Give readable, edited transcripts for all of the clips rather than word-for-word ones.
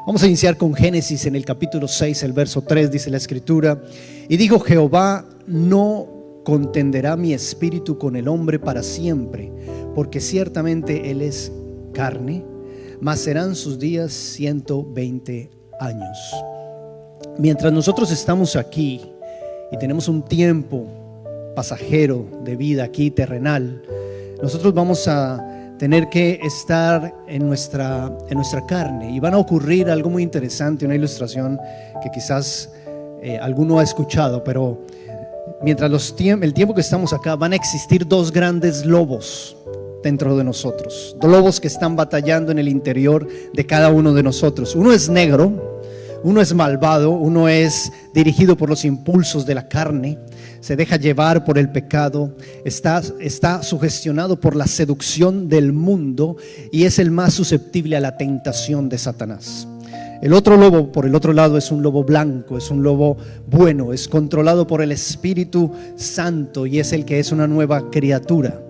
Vamos a iniciar con Génesis en el capítulo 6, el verso 3, dice la escritura: y dijo Jehová, no contenderá mi espíritu con el hombre para siempre, porque ciertamente él es carne, mas serán sus días 120 años. Mientras nosotros estamos aquí y tenemos un tiempo pasajero de vida aquí terrenal, nosotros vamos a tener que estar en nuestra carne, y van a ocurrir algo muy interesante, una ilustración que quizás alguno ha escuchado, pero mientras el tiempo que estamos acá, van a existir dos grandes lobos dentro de nosotros, dos lobos que están batallando en el interior de cada uno de nosotros. Uno es negro, uno es malvado, uno es dirigido por los impulsos de la carne, se deja llevar por el pecado, está sugestionado por la seducción del mundo y es el más susceptible a la tentación de Satanás. El otro lobo, por el otro lado, es un lobo blanco, es un lobo bueno, es controlado por el Espíritu Santo y es el que es una nueva criatura.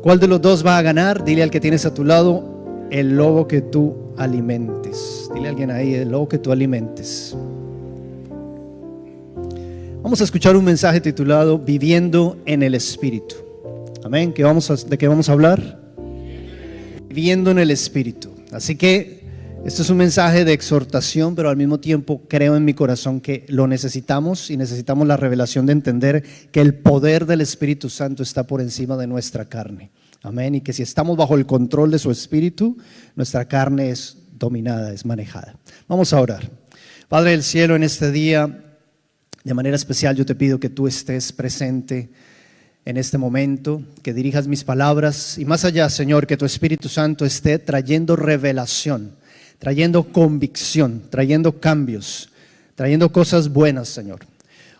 ¿Cuál de los dos va a ganar? Dile al que tienes a tu lado: el lobo que tú alimentes. Dile a alguien ahí: el lobo que tú alimentes. Vamos a escuchar un mensaje titulado Viviendo en el Espíritu. Amén. ¿De qué vamos a hablar? Viviendo en el Espíritu. Así que esto es un mensaje de exhortación, pero al mismo tiempo creo en mi corazón que lo necesitamos, y necesitamos la revelación de entender que el poder del Espíritu Santo está por encima de nuestra carne. Amén. Y que si estamos bajo el control de su Espíritu, nuestra carne es dominada, es manejada. Vamos a orar. Padre del cielo, en este día, de manera especial yo te pido que tú estés presente en este momento, que dirijas mis palabras, y más allá, Señor, que tu Espíritu Santo esté trayendo revelación, trayendo convicción, trayendo cambios, trayendo cosas buenas, Señor.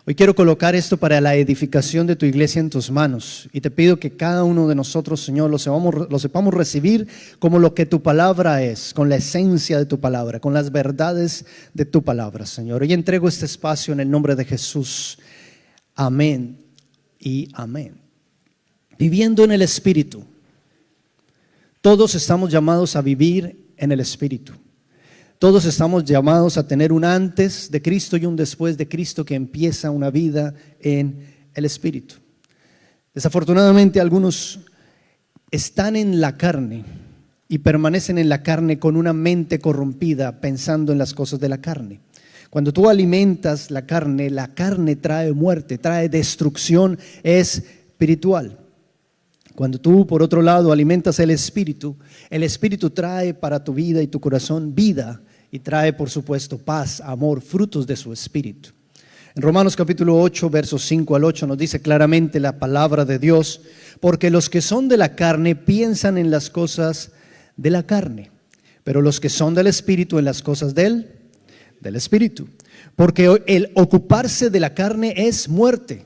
Hoy quiero colocar esto para la edificación de tu iglesia en tus manos, y te pido que cada uno de nosotros, Señor, lo sepamos recibir como lo que tu palabra es, con la esencia de tu palabra, con las verdades de tu palabra, Señor. Hoy entrego este espacio en el nombre de Jesús. Amén y amén. Viviendo en el Espíritu. Todos estamos llamados a vivir en el Espíritu. Todos estamos llamados a tener un antes de Cristo y un después de Cristo, que empieza una vida en el Espíritu. Desafortunadamente, algunos están en la carne y permanecen en la carne con una mente corrompida, pensando en las cosas de la carne. Cuando tú alimentas la carne trae muerte, trae destrucción espiritual. Cuando tú, por otro lado, alimentas el Espíritu trae para tu vida y tu corazón vida, y trae, por supuesto, paz, amor, frutos de su Espíritu. En Romanos capítulo 8, versos 5 al 8 nos dice claramente la palabra de Dios: porque los que son de la carne piensan en las cosas de la carne, pero los que son del Espíritu en las cosas del Espíritu. Porque el ocuparse de la carne es muerte,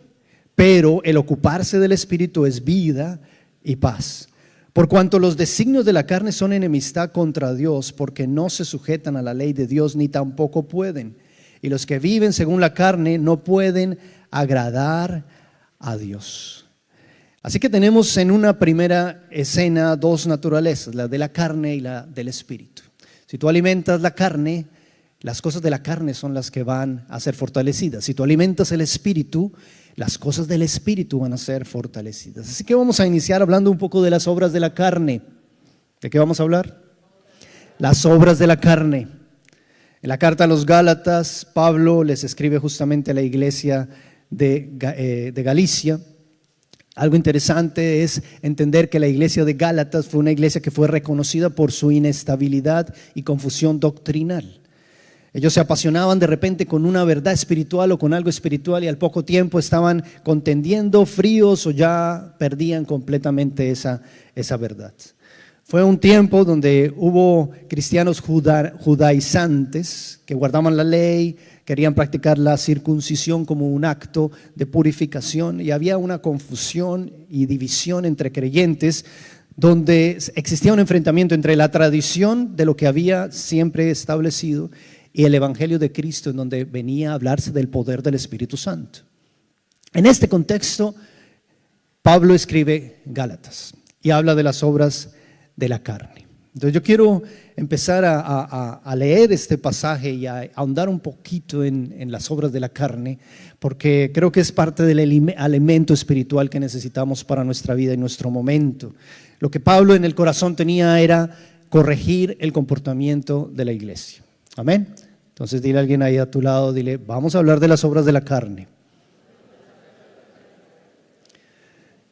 pero el ocuparse del Espíritu es vida y paz. Por cuanto los designios de la carne son enemistad contra Dios, porque no se sujetan a la ley de Dios, ni tampoco pueden. Y los que viven según la carne no pueden agradar a Dios. Así que tenemos en una primera escena dos naturalezas, la de la carne y la del Espíritu. Si tú alimentas la carne, las cosas de la carne son las que van a ser fortalecidas. Si tú alimentas el Espíritu, las cosas del Espíritu van a ser fortalecidas. Así que vamos a iniciar hablando un poco de las obras de la carne. ¿De qué vamos a hablar? Las obras de la carne. En la carta a los Gálatas, Pablo les escribe justamente a la iglesia de Galicia. Algo interesante es entender que la iglesia de Gálatas fue una iglesia que fue reconocida por su inestabilidad y confusión doctrinal. Ellos se apasionaban de repente con una verdad espiritual o con algo espiritual, y al poco tiempo estaban contendiendo, fríos, o ya perdían completamente esa verdad. Fue un tiempo donde hubo cristianos judaizantes que guardaban la ley, querían practicar la circuncisión como un acto de purificación, y había una confusión y división entre creyentes, donde existía un enfrentamiento entre la tradición de lo que había siempre establecido y el Evangelio de Cristo, en donde venía a hablarse del poder del Espíritu Santo. En este contexto, Pablo escribe Gálatas y habla de las obras de la carne. Entonces yo quiero empezar a leer este pasaje y a ahondar un poquito en las obras de la carne, porque creo que es parte del alimento espiritual que necesitamos para nuestra vida y nuestro momento. Lo que Pablo en el corazón tenía era corregir el comportamiento de la iglesia. Amén. Entonces dile a alguien ahí a tu lado, dile, vamos a hablar de las obras de la carne.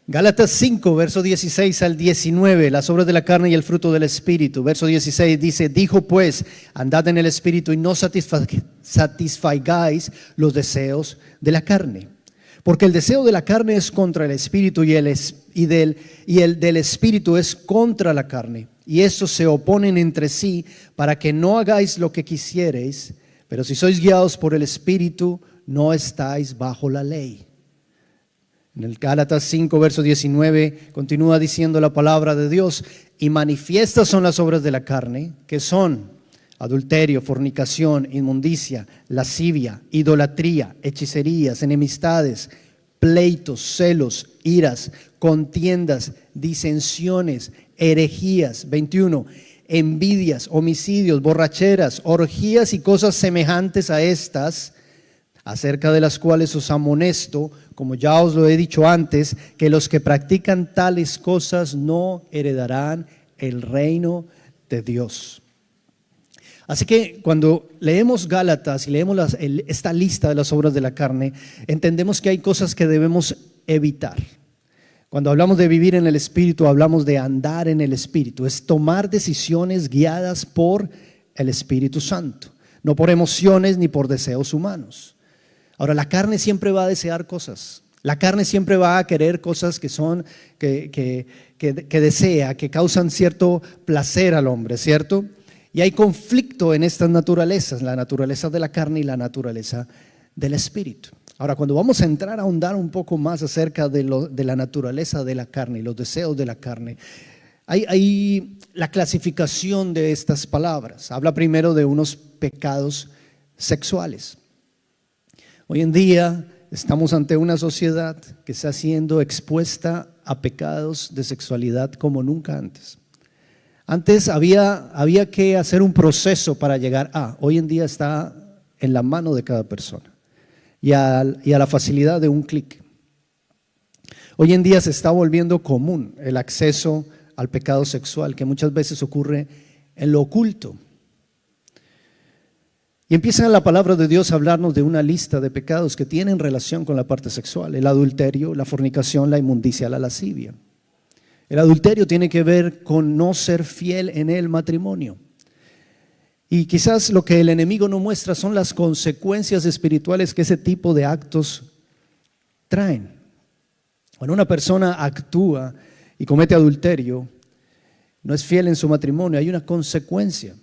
Gálatas 5, verso 16 al 19, las obras de la carne y el fruto del Espíritu. Verso 16 dice, dijo pues, andad en el Espíritu y no satisfagáis los deseos de la carne. Porque el deseo de la carne es contra el Espíritu y el del Espíritu es contra la carne. Y estos se oponen entre sí para que no hagáis lo que quisiereis, pero si sois guiados por el Espíritu, no estáis bajo la ley. En el Gálatas 5, verso 19, continúa diciendo la palabra de Dios, y manifiestas son las obras de la carne, que son adulterio, fornicación, inmundicia, lascivia, idolatría, hechicerías, enemistades, pleitos, celos, iras, contiendas, disensiones, herejías. 21, envidias, homicidios, borracheras, orgías y cosas semejantes a estas, acerca de las cuales os amonesto, como ya os lo he dicho antes, que los que practican tales cosas no heredarán el reino de Dios. Así que cuando leemos Gálatas y leemos esta lista de las obras de la carne, entendemos que hay cosas que debemos evitar. Cuando hablamos de vivir en el Espíritu, hablamos de andar en el Espíritu. Es tomar decisiones guiadas por el Espíritu Santo, no por emociones ni por deseos humanos. Ahora, la carne siempre va a desear cosas. La carne siempre va a querer cosas que desea, que causan cierto placer al hombre, ¿cierto? Y hay conflicto en estas naturalezas, la naturaleza de la carne y la naturaleza del Espíritu. Ahora, cuando vamos a entrar a ahondar un poco más acerca de la naturaleza de la carne y los deseos de la carne, hay la clasificación de estas palabras. Habla primero de unos pecados sexuales. Hoy en día estamos ante una sociedad que está siendo expuesta a pecados de sexualidad como nunca antes. Antes había que hacer un proceso para llegar a, hoy en día está en la mano de cada persona y a la facilidad de un clic. Hoy en día se está volviendo común el acceso al pecado sexual, que muchas veces ocurre en lo oculto. Y empieza en la palabra de Dios a hablarnos de una lista de pecados que tienen relación con la parte sexual: el adulterio, la fornicación, la inmundicia, la lascivia. El adulterio tiene que ver con no ser fiel en el matrimonio. Y quizás lo que el enemigo no muestra son las consecuencias espirituales que ese tipo de actos traen. Cuando una persona actúa y comete adulterio, no es fiel en su matrimonio, hay una consecuencia.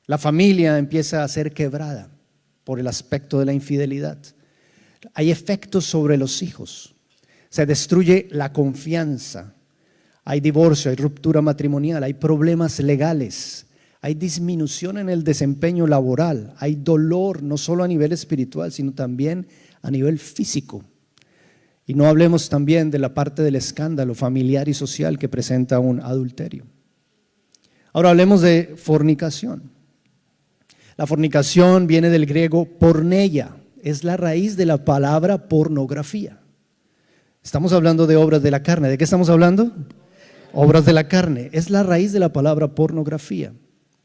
La familia empieza a ser quebrada por el aspecto de la infidelidad. Hay efectos sobre los hijos. Se destruye la confianza. Hay divorcio, hay ruptura matrimonial, hay problemas legales, hay disminución en el desempeño laboral, hay dolor no solo a nivel espiritual, sino también a nivel físico. Y no hablemos también de la parte del escándalo familiar y social que presenta un adulterio. Ahora hablemos de fornicación. La fornicación viene del griego porneia, es la raíz de la palabra pornografía. Estamos hablando de obras de la carne. ¿De qué estamos hablando? Obras de la carne, es la raíz de la palabra pornografía.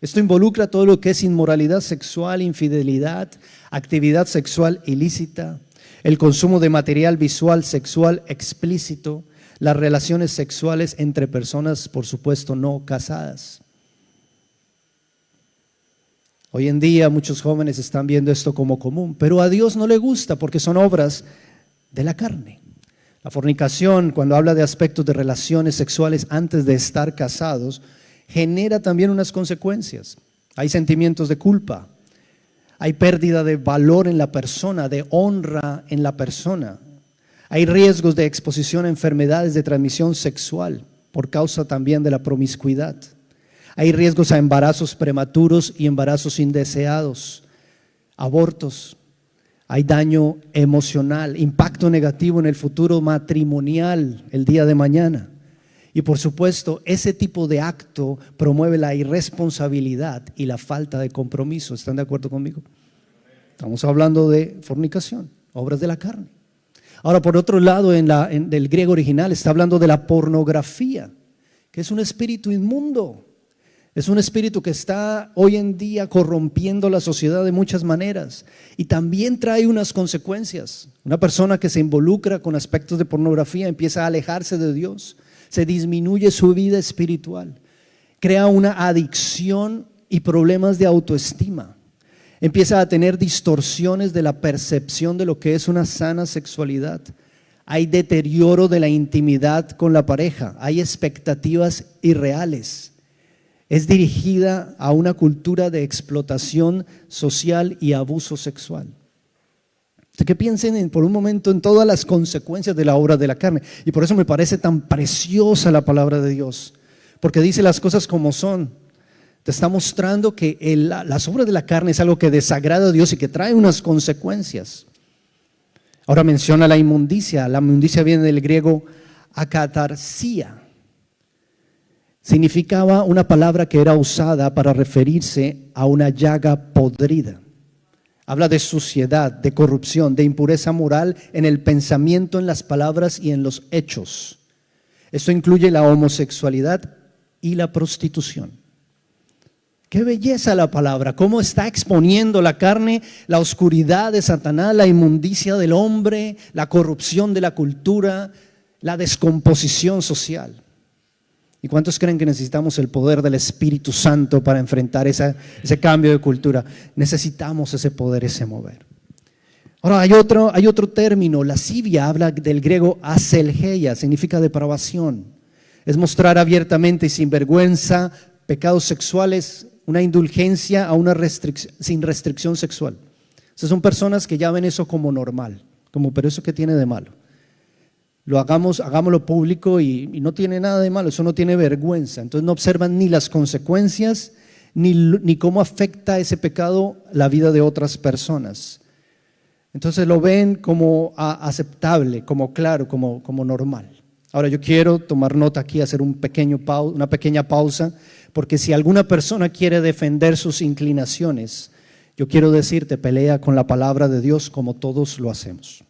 Esto involucra todo lo que es inmoralidad sexual, infidelidad, actividad sexual ilícita, el consumo de material visual sexual explícito, las relaciones sexuales entre personas, por supuesto, no casadas. Hoy en día muchos jóvenes están viendo esto como común, pero a Dios no le gusta porque son obras de la carne. La fornicación, cuando habla de aspectos de relaciones sexuales antes de estar casados, genera también unas consecuencias. Hay sentimientos de culpa, hay pérdida de valor en la persona, de honra en la persona. Hay riesgos de exposición a enfermedades de transmisión sexual por causa también de la promiscuidad. Hay riesgos a embarazos prematuros y embarazos indeseados, abortos. Hay daño emocional, impacto negativo en el futuro matrimonial el día de mañana. Y por supuesto, ese tipo de acto promueve la irresponsabilidad y la falta de compromiso. ¿Están de acuerdo conmigo? Estamos hablando de fornicación, obras de la carne. Ahora, por otro lado, del griego original está hablando de la pornografía, que es un espíritu inmundo. Es un espíritu que está hoy en día corrompiendo la sociedad de muchas maneras y también trae unas consecuencias. Una persona que se involucra con aspectos de pornografía empieza a alejarse de Dios, se disminuye su vida espiritual, crea una adicción y problemas de autoestima, empieza a tener distorsiones de la percepción de lo que es una sana sexualidad. Hay deterioro de la intimidad con la pareja, hay expectativas irreales. Es dirigida a una cultura de explotación social y abuso sexual. Así que piensen por un momento en todas las consecuencias de la obra de la carne. Y por eso me parece tan preciosa la palabra de Dios, porque dice las cosas como son. Te está mostrando que las obras de la carne es algo que desagrada a Dios y que trae unas consecuencias. Ahora menciona la inmundicia. La inmundicia viene del griego akatarsia. Significaba una palabra que era usada para referirse a una llaga podrida. Habla de suciedad, de corrupción, de impureza moral en el pensamiento, en las palabras y en los hechos. Esto incluye la homosexualidad y la prostitución. Qué belleza la palabra, cómo está exponiendo la carne, la oscuridad de Satanás, la inmundicia del hombre, la corrupción de la cultura, la descomposición social. ¿Y cuántos creen que necesitamos el poder del Espíritu Santo para enfrentar ese cambio de cultura? Necesitamos ese poder, ese mover. Ahora hay otro término, lascivia, habla del griego aselgeia, significa depravación. Es mostrar abiertamente y sin vergüenza pecados sexuales, una indulgencia a sin restricción sexual. Esas son personas que ya ven eso como normal, pero ¿eso qué tiene de malo? Hagámoslo público y no tiene nada de malo, eso no tiene vergüenza. Entonces no observan ni las consecuencias ni cómo afecta ese pecado la vida de otras personas. Entonces lo ven como aceptable, como claro, como normal. Ahora yo quiero tomar nota aquí, hacer una pequeña pausa, porque si alguna persona quiere defender sus inclinaciones, yo quiero decirte, pelea con la palabra de Dios como todos lo hacemos.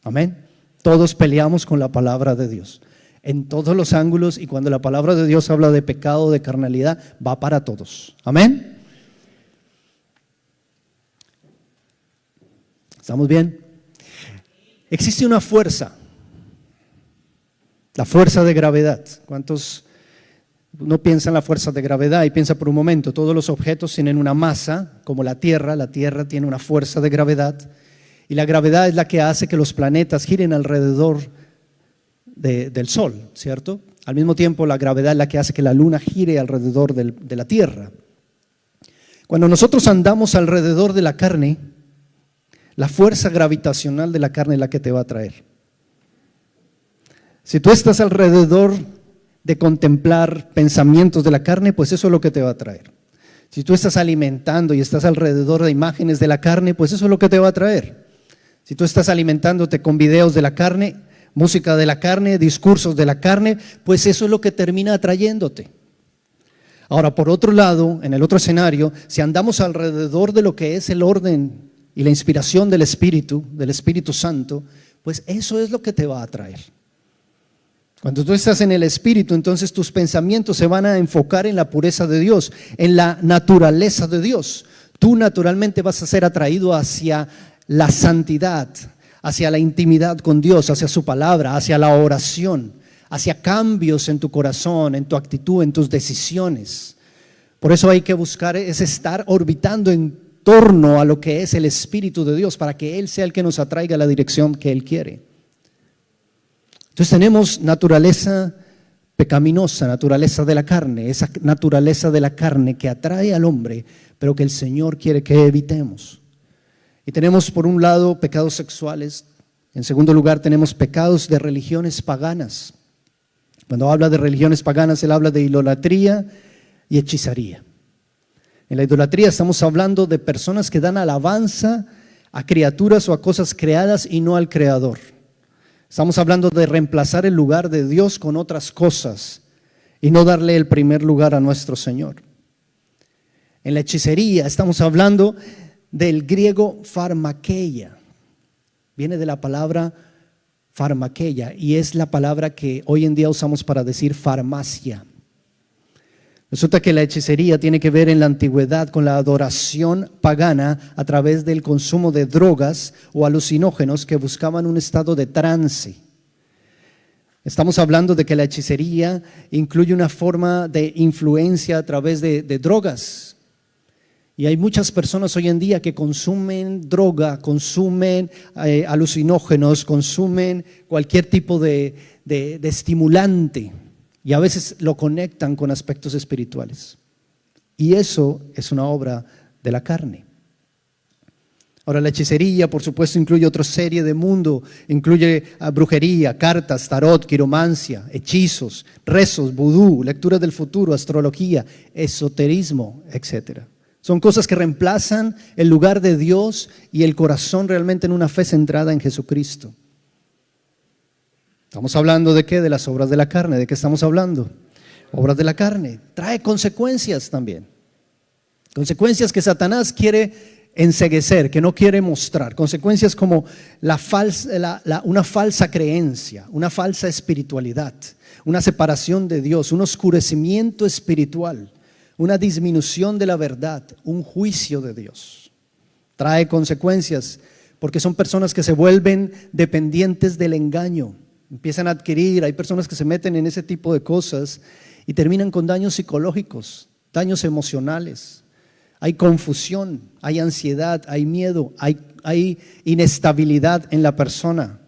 Amén. Todos peleamos con la palabra de Dios, en todos los ángulos, y cuando la palabra de Dios habla de pecado, de carnalidad, va para todos. Amén. ¿Estamos bien? Existe una fuerza, la fuerza de gravedad. ¿Cuántos no piensan en la fuerza de gravedad? Y piensa por un momento, todos los objetos tienen una masa, como la Tierra tiene una fuerza de gravedad. Y la gravedad es la que hace que los planetas giren alrededor del Sol, ¿cierto? Al mismo tiempo, la gravedad es la que hace que la Luna gire alrededor de la Tierra. Cuando nosotros andamos alrededor de la carne, la fuerza gravitacional de la carne es la que te va a traer. Si tú estás alrededor de contemplar pensamientos de la carne, pues eso es lo que te va a traer. Si tú estás alimentando y estás alrededor de imágenes de la carne, pues eso es lo que te va a traer. Si tú estás alimentándote con videos de la carne, música de la carne, discursos de la carne, pues eso es lo que termina atrayéndote. Ahora, por otro lado, en el otro escenario, si andamos alrededor de lo que es el orden y la inspiración del Espíritu Santo, pues eso es lo que te va a atraer. Cuando tú estás en el Espíritu, entonces tus pensamientos se van a enfocar en la pureza de Dios, en la naturaleza de Dios. Tú naturalmente vas a ser atraído hacia la santidad, hacia la intimidad con Dios, hacia su palabra, hacia la oración, hacia cambios en tu corazón, en tu actitud, en tus decisiones. Por eso hay que buscar es estar orbitando en torno a lo que es el Espíritu de Dios, para que Él sea el que nos atraiga a la dirección que Él quiere. Entonces tenemos naturaleza pecaminosa, naturaleza de la carne, esa naturaleza de la carne que atrae al hombre, pero que el Señor quiere que evitemos. Y tenemos por un lado pecados sexuales, en segundo lugar tenemos pecados de religiones paganas. Cuando habla de religiones paganas, él habla de idolatría y hechicería. En la idolatría estamos hablando de personas que dan alabanza a criaturas o a cosas creadas y no al Creador. Estamos hablando de reemplazar el lugar de Dios con otras cosas y no darle el primer lugar a nuestro Señor. En la hechicería estamos hablando del griego pharmakeia. Viene de la palabra farmakeia y es la palabra que hoy en día usamos para decir farmacia. Resulta que la hechicería tiene que ver en la antigüedad con la adoración pagana a través del consumo de drogas o alucinógenos que buscaban un estado de trance. Estamos hablando de que la hechicería incluye una forma de influencia a través de drogas. Y hay muchas personas hoy en día que consumen droga, consumen alucinógenos, consumen cualquier tipo de estimulante. Y a veces lo conectan con aspectos espirituales. Y eso es una obra de la carne. Ahora, la hechicería, por supuesto, incluye otra serie de mundo. Incluye brujería, cartas, tarot, quiromancia, hechizos, rezos, vudú, lectura del futuro, astrología, esoterismo, etc. Son cosas que reemplazan el lugar de Dios y el corazón realmente en una fe centrada en Jesucristo. ¿Estamos hablando de qué? De las obras de la carne. ¿De qué estamos hablando? Obras de la carne. Trae consecuencias también. Consecuencias que Satanás quiere enceguecer, que no quiere mostrar. Consecuencias como una falsa creencia, una falsa espiritualidad, una separación de Dios, un oscurecimiento espiritual, una disminución de la verdad, un juicio de Dios. Trae consecuencias porque son personas que se vuelven dependientes del engaño. Empiezan a adquirir, hay personas que se meten en ese tipo de cosas y terminan con daños psicológicos, daños emocionales. Hay confusión, hay ansiedad, hay miedo, hay inestabilidad en la persona.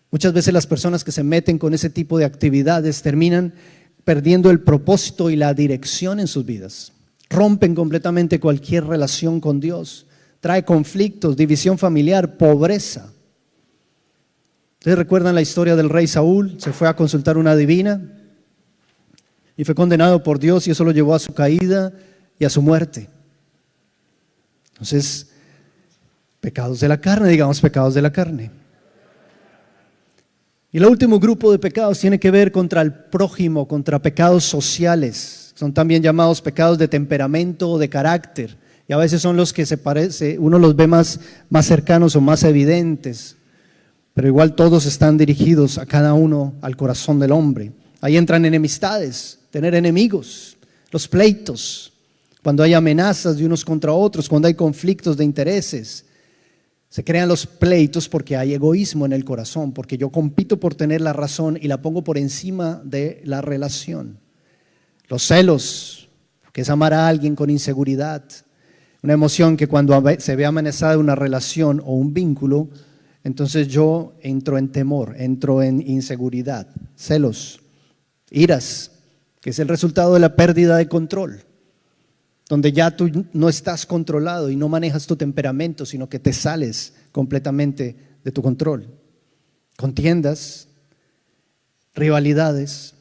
Muchas veces las personas que se meten con ese tipo de actividades terminan perdiendo el propósito y la dirección en sus vidas. Rompen completamente cualquier relación con Dios. Trae conflictos, división familiar, pobreza. ¿Ustedes recuerdan la historia del rey Saúl? Se fue a consultar una adivina y fue condenado por Dios y eso lo llevó a su caída y a su muerte. Entonces, pecados de la carne, digamos pecados de la carne. Y el último grupo de pecados tiene que ver contra el prójimo, contra pecados sociales. Son también llamados pecados de temperamento o de carácter. Y a veces son los que uno los ve más cercanos o más evidentes. Pero igual todos están dirigidos a cada uno al corazón del hombre. Ahí entran enemistades, tener enemigos, los pleitos, cuando hay amenazas de unos contra otros, cuando hay conflictos de intereses. Se crean los pleitos porque hay egoísmo en el corazón, porque yo compito por tener la razón y la pongo por encima de la relación. Los celos, que es amar a alguien con inseguridad, una emoción que cuando se ve amenazada una relación o un vínculo, entonces yo entro en temor, entro en inseguridad, celos, iras, que es el resultado de la pérdida de control, donde ya tú no estás controlado y no manejas tu temperamento, sino que te sales completamente de tu control. Contiendas, rivalidades,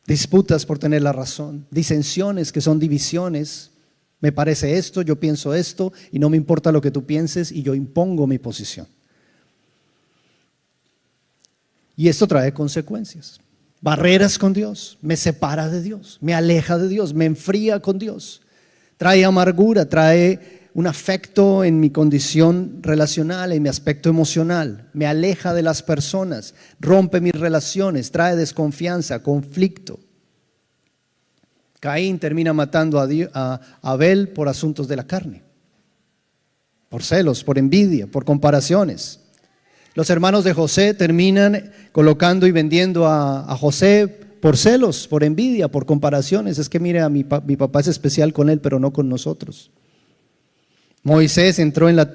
disputas por tener la razón, disensiones que son divisiones. Me parece esto, yo pienso esto y no me importa lo que tú pienses y yo impongo mi posición. Y esto trae consecuencias, barreras con Dios, me separa de Dios, me aleja de Dios, me enfría con Dios, trae amargura, trae un afecto en mi condición relacional, en mi aspecto emocional, me aleja de las personas, rompe mis relaciones, trae desconfianza, conflicto. Caín termina matando a Abel por asuntos de la carne, por celos, por envidia, por comparaciones. Los hermanos de José terminan colocando y vendiendo a José por celos, por envidia, por comparaciones. Es que mire, mi papá es especial con él, pero no con nosotros. Moisés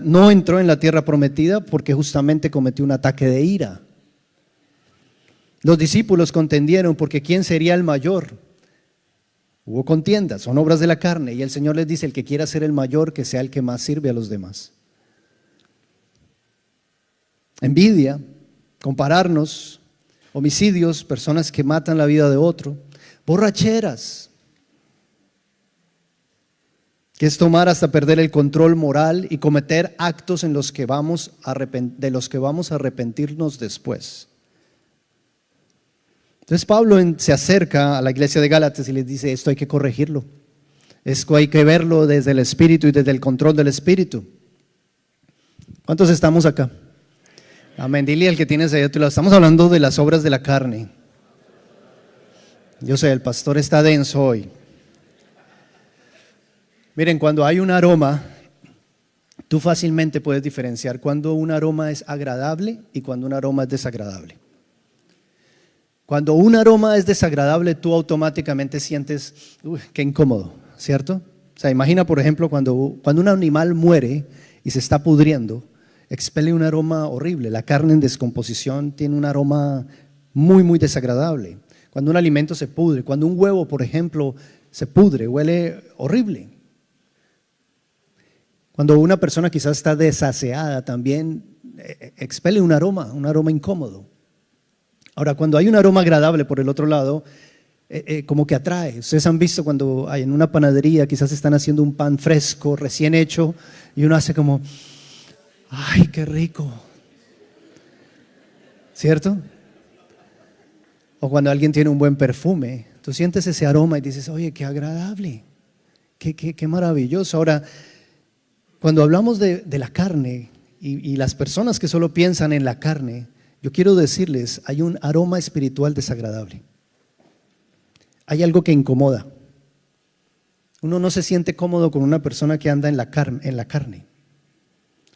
no entró en la tierra prometida porque justamente cometió un ataque de ira. Los discípulos contendieron porque ¿quién sería el mayor? Hubo contiendas, son obras de la carne y el Señor les dice, el que quiera ser el mayor, que sea el que más sirve a los demás. Envidia, compararnos, homicidios, personas que matan la vida de otro, borracheras, que que es tomar hasta perder el control moral y cometer actos de los que vamos a arrepentirnos después. Entonces Pablo se acerca a la iglesia de Gálatas y les dice, esto hay que corregirlo, esto hay que verlo desde el Espíritu y desde el control del Espíritu. ¿Cuántos estamos acá? Amén. Dile al que tienes ahí a tu lado, estamos hablando de las obras de la carne. Yo sé, el pastor está denso hoy. Miren, cuando hay un aroma, tú fácilmente puedes diferenciar cuando un aroma es agradable y cuando un aroma es desagradable. Cuando un aroma es desagradable, tú automáticamente sientes, qué incómodo, ¿cierto? O sea, imagina, por ejemplo, cuando un animal muere y se está pudriendo, expele un aroma horrible. La carne en descomposición tiene un aroma muy, muy desagradable. Cuando un alimento se pudre, cuando un huevo, por ejemplo, se pudre, huele horrible. Cuando una persona quizás está desaseada, también expele un aroma incómodo. Ahora, cuando hay un aroma agradable por el otro lado, como que atrae. Ustedes han visto cuando hay en una panadería, quizás están haciendo un pan fresco, recién hecho, y uno hace como, ¡ay, qué rico! ¿Cierto? O cuando alguien tiene un buen perfume, tú sientes ese aroma y dices, oye, qué agradable, qué maravilloso. Ahora, cuando hablamos de la carne y las personas que solo piensan en la carne, yo quiero decirles, hay un aroma espiritual desagradable. Hay algo que incomoda. Uno no se siente cómodo con una persona que anda en la carne.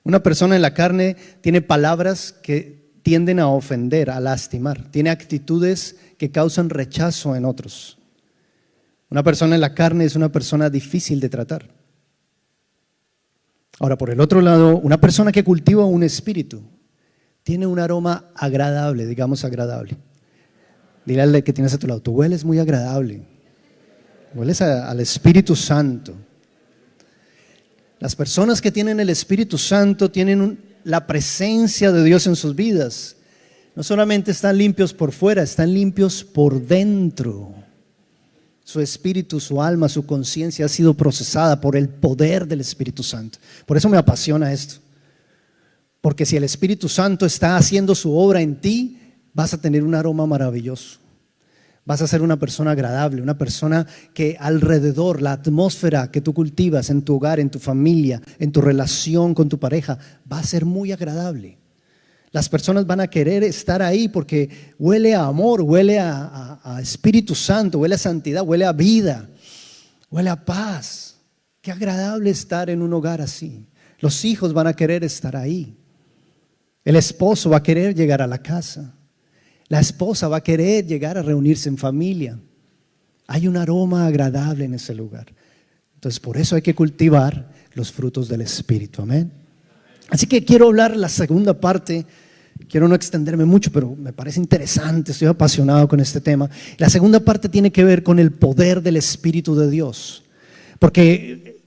Una persona en la carne tiene palabras que tienden a ofender, a lastimar. Tiene actitudes que causan rechazo en otros. Una persona en la carne es una persona difícil de tratar. Ahora, por el otro lado, una persona que cultiva un espíritu tiene un aroma agradable, digamos agradable. Dile al que tienes a tu lado, tú hueles muy agradable. Hueles al Espíritu Santo. Las personas que tienen el Espíritu Santo tienen la presencia de Dios en sus vidas. No solamente están limpios por fuera, están limpios por dentro. Su espíritu, su alma, su conciencia ha sido procesada por el poder del Espíritu Santo. Por eso me apasiona esto. Porque si el Espíritu Santo está haciendo su obra en ti, vas a tener un aroma maravilloso. Vas a ser una persona agradable, una persona que alrededor, la atmósfera que tú cultivas en tu hogar, en tu familia, en tu relación con tu pareja, va a ser muy agradable. Las personas van a querer estar ahí porque huele a amor, huele a Espíritu Santo, huele a santidad, huele a vida, huele a paz. Qué agradable estar en un hogar así. Los hijos van a querer estar ahí. El esposo va a querer llegar a la casa. La esposa va a querer llegar a reunirse en familia. Hay un aroma agradable en ese lugar. Entonces, por eso hay que cultivar los frutos del Espíritu. Amén. Así que quiero hablar la segunda parte. Quiero no extenderme mucho, pero me parece interesante. Estoy apasionado con este tema. La segunda parte tiene que ver con el poder del Espíritu de Dios. Porque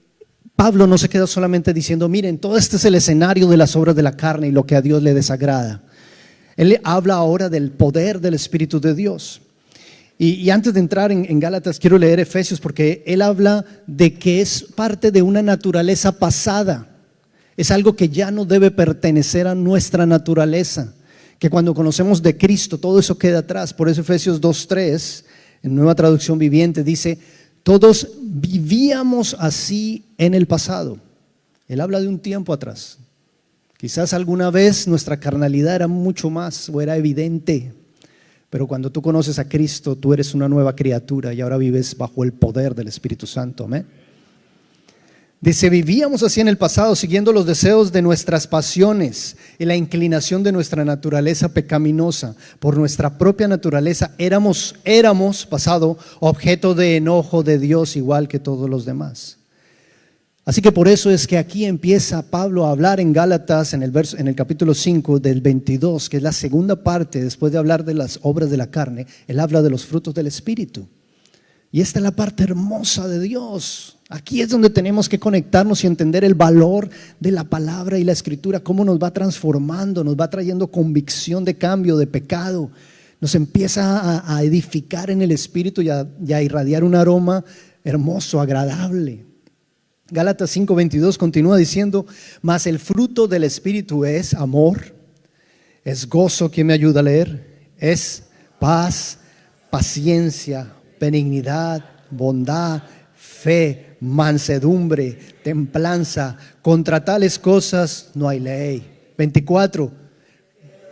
Pablo no se queda solamente diciendo, miren, todo este es el escenario de las obras de la carne y lo que a Dios le desagrada. Él habla ahora del poder del Espíritu de Dios. Y antes de entrar en Gálatas, quiero leer Efesios porque él habla de que es parte de una naturaleza pasada. Es algo que ya no debe pertenecer a nuestra naturaleza. Que cuando conocemos de Cristo, todo eso queda atrás. Por eso Efesios 2:3, en Nueva Traducción Viviente, dice, todos vivíamos así en el pasado. Él habla de un tiempo atrás. Quizás alguna vez nuestra carnalidad era mucho más o era evidente, pero cuando tú conoces a Cristo, tú eres una nueva criatura y ahora vives bajo el poder del Espíritu Santo. Amén. Dice, vivíamos así en el pasado, siguiendo los deseos de nuestras pasiones y la inclinación de nuestra naturaleza pecaminosa. Por nuestra propia naturaleza éramos pasado, objeto de enojo de Dios igual que todos los demás. Así que por eso es que aquí empieza Pablo a hablar en Gálatas, en el capítulo 5 del 22, que es la segunda parte, después de hablar de las obras de la carne, él habla de los frutos del Espíritu. Y esta es la parte hermosa de Dios. Aquí es donde tenemos que conectarnos y entender el valor de la palabra y la escritura, cómo nos va transformando, nos va trayendo convicción de cambio, de pecado. Nos empieza a edificar en el Espíritu y a irradiar un aroma hermoso, agradable. Gálatas 5:22 continúa diciendo, mas el fruto del Espíritu es amor, es gozo, ¿quién me ayuda a leer? Es paz, paciencia, benignidad, bondad, fe, mansedumbre, templanza. Contra tales cosas no hay ley. 24.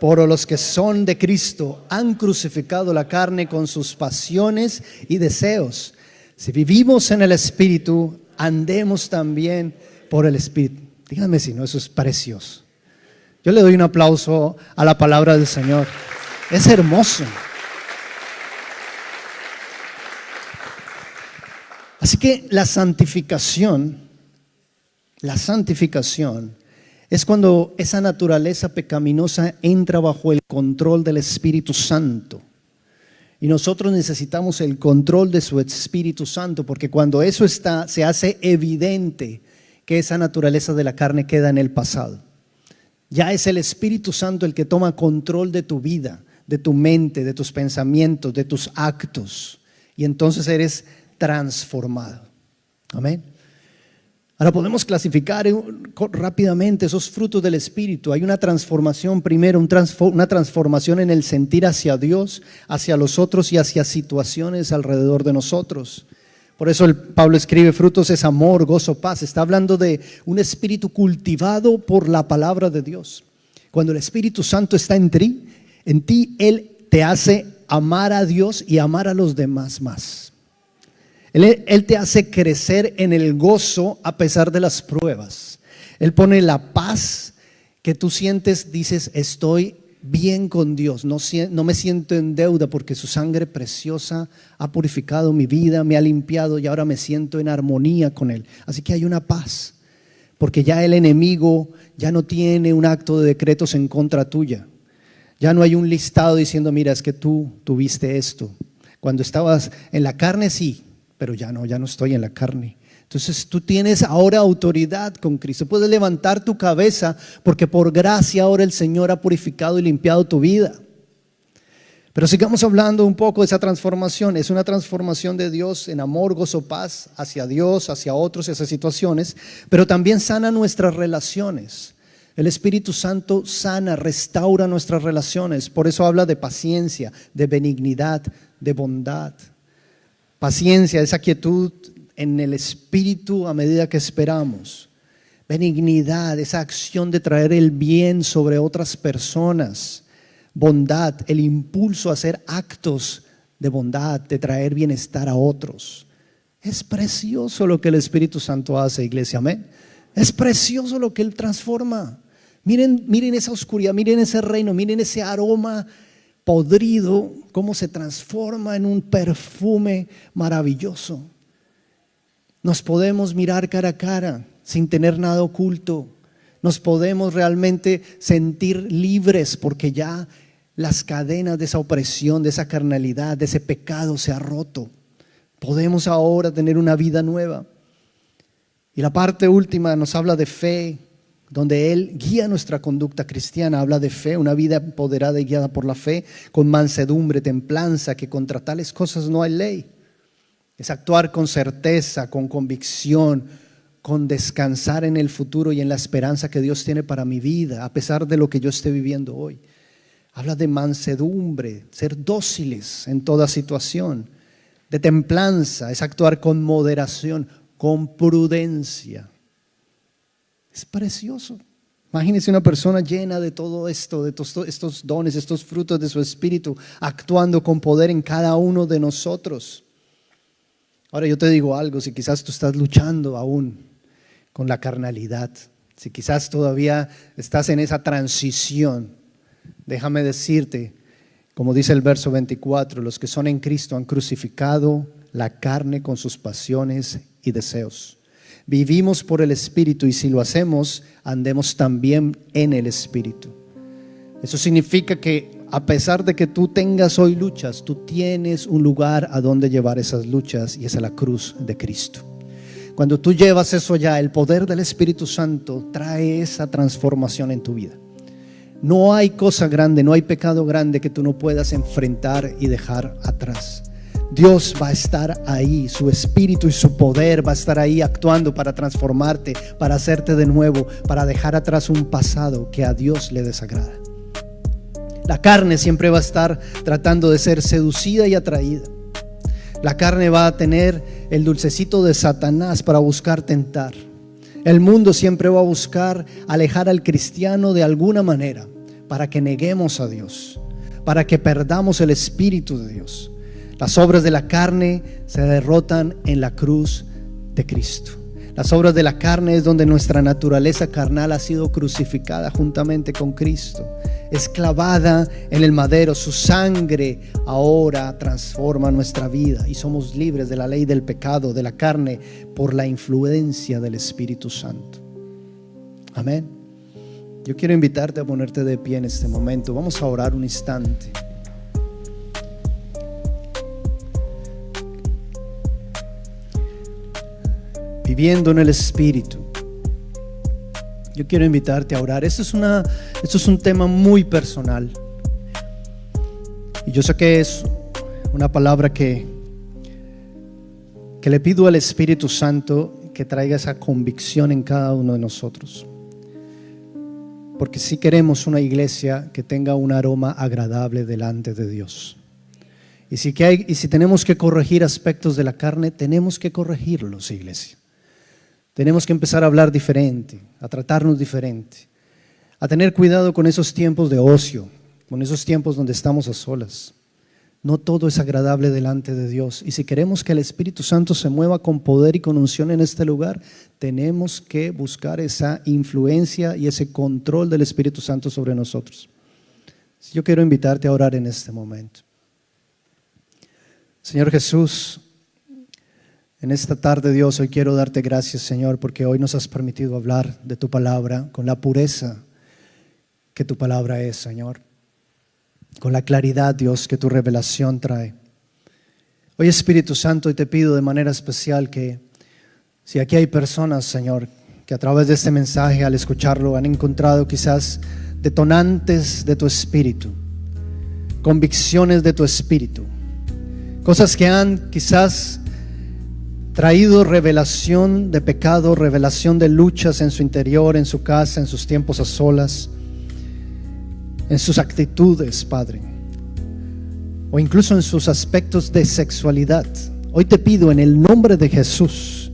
Por los que son de Cristo han crucificado la carne con sus pasiones y deseos. Si vivimos en el Espíritu, andemos también por el Espíritu. Díganme si no, eso es precioso. Yo le doy un aplauso a la palabra del Señor. Es hermoso. Así que la santificación es cuando esa naturaleza pecaminosa entra bajo el control del Espíritu Santo. Y nosotros necesitamos el control de su Espíritu Santo, porque cuando eso está, se hace evidente que esa naturaleza de la carne queda en el pasado. Ya es el Espíritu Santo el que toma control de tu vida, de tu mente, de tus pensamientos, de tus actos. Y entonces eres transformado. Amén. Ahora podemos clasificar rápidamente esos frutos del Espíritu. Hay una transformación primero, una transformación en el sentir hacia Dios, hacia los otros y hacia situaciones alrededor de nosotros. Por eso Pablo escribe, frutos es amor, gozo, paz. Está hablando de un espíritu cultivado por la palabra de Dios. Cuando el Espíritu Santo está en ti, Él te hace amar a Dios y amar a los demás más. Él te hace crecer en el gozo a pesar de las pruebas. Él pone la paz que tú sientes, dices, estoy bien con Dios, no me siento en deuda porque su sangre preciosa ha purificado mi vida, me ha limpiado y ahora me siento en armonía con Él. Así que hay una paz, porque ya el enemigo ya no tiene un acto de decretos en contra tuya. Ya no hay un listado diciendo, mira, es que tú tuviste esto. Cuando estabas en la carne, sí, pero ya no estoy en la carne. Entonces tú tienes ahora autoridad con Cristo. Puedes levantar tu cabeza porque por gracia ahora el Señor ha purificado y limpiado tu vida. Pero sigamos hablando un poco de esa transformación. Es una transformación de Dios en amor, gozo, paz hacia Dios, hacia otros, hacia situaciones. Pero también sana nuestras relaciones. El Espíritu Santo sana, restaura nuestras relaciones. Por eso habla de paciencia, de benignidad, de bondad. Paciencia, esa quietud en el Espíritu a medida que esperamos. Benignidad, esa acción de traer el bien sobre otras personas. Bondad, el impulso a hacer actos de bondad, de traer bienestar a otros. Es precioso lo que el Espíritu Santo hace, iglesia, amén. Es precioso lo que Él transforma. Miren esa oscuridad, miren ese reino, miren ese aroma podrido, cómo se transforma en un perfume maravilloso. Nos podemos mirar cara a cara sin tener nada oculto. Nos podemos realmente sentir libres porque ya las cadenas de esa opresión, de esa carnalidad, de ese pecado se ha roto. Podemos ahora tener una vida nueva. Y la parte última nos habla de fe, donde Él guía nuestra conducta cristiana. Habla de fe, una vida empoderada y guiada por la fe, con mansedumbre, templanza, que contra tales cosas no hay ley. Es actuar con certeza, con convicción, con descansar en el futuro y en la esperanza que Dios tiene para mi vida, a pesar de lo que yo esté viviendo hoy. Habla de mansedumbre, ser dóciles en toda situación. De templanza, es actuar con moderación, con prudencia. Es precioso. Imagínense una persona llena de todo esto, de estos dones, estos frutos de su espíritu, actuando con poder en cada uno de nosotros. Ahora yo te digo algo, si quizás tú estás luchando aún con la carnalidad, si quizás todavía estás en esa transición, déjame decirte, como dice el verso 24, los que son en Cristo han crucificado la carne con sus pasiones y deseos. Vivimos por el Espíritu y si lo hacemos, andemos también en el Espíritu. Eso significa que a pesar de que tú tengas hoy luchas, tú tienes un lugar a donde llevar esas luchas y es a la cruz de Cristo. Cuando tú llevas eso allá, el poder del Espíritu Santo trae esa transformación en tu vida. No hay cosa grande, no hay pecado grande que tú no puedas enfrentar y dejar atrás. Dios va a estar ahí, su espíritu y su poder va a estar ahí actuando para transformarte, para hacerte de nuevo, para dejar atrás un pasado que a Dios le desagrada. La carne siempre va a estar tratando de ser seducida y atraída. La carne va a tener el dulcecito de Satanás para buscar tentar. El mundo siempre va a buscar alejar al cristiano de alguna manera para que neguemos a Dios, para que perdamos el Espíritu de Dios. Las obras de la carne se derrotan en la cruz de Cristo. Las obras de la carne es donde nuestra naturaleza carnal ha sido crucificada juntamente con Cristo. Es clavada en el madero. Su sangre ahora transforma nuestra vida y somos libres de la ley del pecado, de la carne, por la influencia del Espíritu Santo. Amén. Yo quiero invitarte a ponerte de pie en este momento. Vamos a orar un instante. Viviendo en el Espíritu. Yo quiero invitarte a orar. Esto es un tema muy personal. Y yo sé que es una palabra que le pido al Espíritu Santo que traiga esa convicción en cada uno de nosotros. Porque si queremos una iglesia que tenga un aroma agradable delante de Dios. Y si tenemos que corregir aspectos de la carne, tenemos que corregirlos, iglesia. Tenemos que empezar a hablar diferente, a tratarnos diferente, a tener cuidado con esos tiempos de ocio, con esos tiempos donde estamos a solas. No todo es agradable delante de Dios. Y si queremos que el Espíritu Santo se mueva con poder y con unción en este lugar, tenemos que buscar esa influencia y ese control del Espíritu Santo sobre nosotros. Yo quiero invitarte a orar en este momento. Señor Jesús, en esta tarde, Dios, hoy quiero darte gracias, Señor, porque hoy nos has permitido hablar de tu palabra con la pureza que tu palabra es, Señor, con la claridad, Dios, que tu revelación trae. Hoy, Espíritu Santo, y te pido de manera especial que si aquí hay personas, Señor, que a través de este mensaje, al escucharlo, han encontrado quizás detonantes de tu espíritu, convicciones de tu espíritu, cosas que han quizás traído revelación de pecado, revelación de luchas en su interior, en su casa, en sus tiempos a solas, en sus actitudes, Padre, o incluso en sus aspectos de sexualidad. Hoy te pido en el nombre de Jesús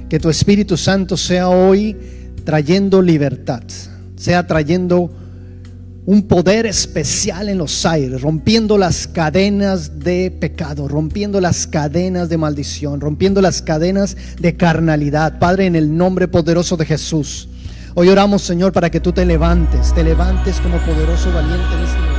que tu Espíritu Santo sea hoy trayendo libertad, sea trayendo un poder especial en los aires, rompiendo las cadenas de pecado, rompiendo las cadenas de maldición, rompiendo las cadenas de carnalidad. Padre, en el nombre poderoso de Jesús, hoy oramos, Señor, para que tú te levantes como poderoso valiente en este lugar.